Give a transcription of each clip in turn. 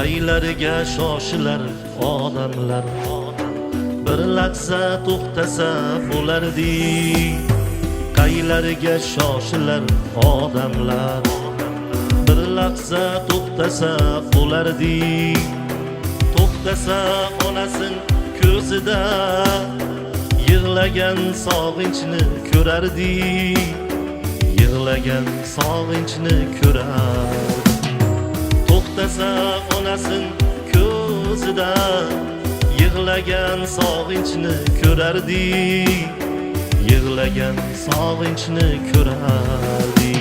qaylariga shoshilar odamlar, bir lahza to'xtasa bo'lardi. Qaylariga shoshilar odamlar, bir lahza to'xtasa bo'lardi. To'xtasa onasin ko'zida yig'lagan sog'inchni ko'rardi. Yig'lagan sog'inchni ko'rar. To'xtasa onasin ko'zida yig'lagan sog'inchni ko'rardi. Yig'lagan sog'inchni ko'rardi.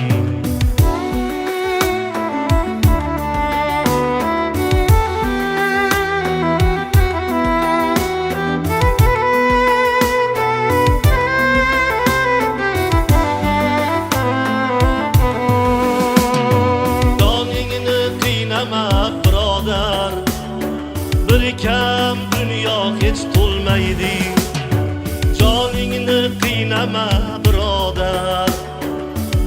Birodar, bir kam dunyo hech to'lmaydi. Joningni qiynama birodar,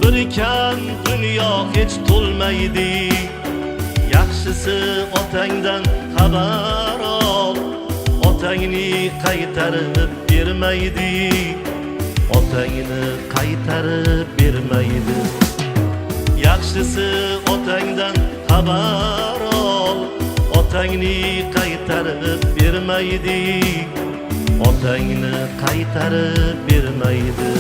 bir kam dunyo hech to'lmaydi. Yaxshisi otangdan xabar ol, otangni qaytarib bermaydi. Otangni qaytarib bermaydi. Yaxshisi otangdan xabar ol, otangni qaytarib bermaydi. Otangni qaytarib bermaydi.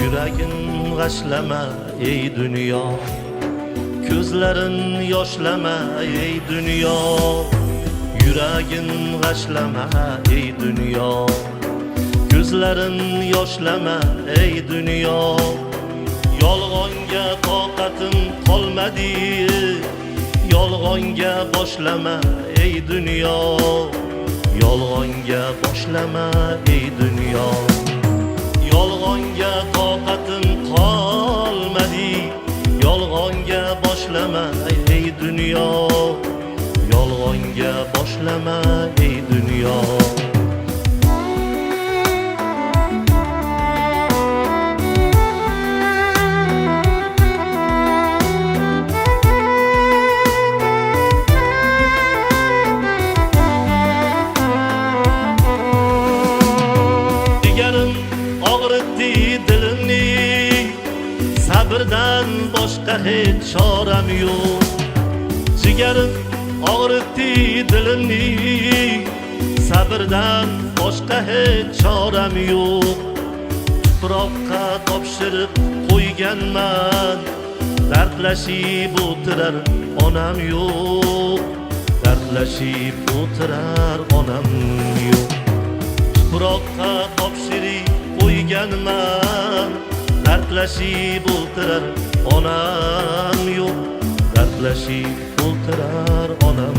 Yuragin g'ashlama ey dunyo, ko'zlarin yoshlama ey dunyo. Yuragin g'ashlama ey dunyo, ko'zlarin yoshlama ey dunyo. Yolg'onga toqatim qolmadi, yolg'onga boshlama ey dunyo. Yolg'onga boshlama ey dunyo. Yolg'onga toqatim qolmadi, yolg'onga boshlama ey dunyo. Yolg'onga boshlama ey dunyo. Jigarim og'ritdi dilimni, sabrdan boshqa hech choram yo'q. Jigarim og'ritdi dilimni, sabrdan boshqa hech choram yo'q. Tuproqqa topshirib qo'yganman, dardlashib o'tirar onam yo'q. Dardlashib o'tirar onam yo'q. Tuproqqa topshirib qo'yganman, dardlashib o'tirar onam yo'q. Dardlashib o'tirar onam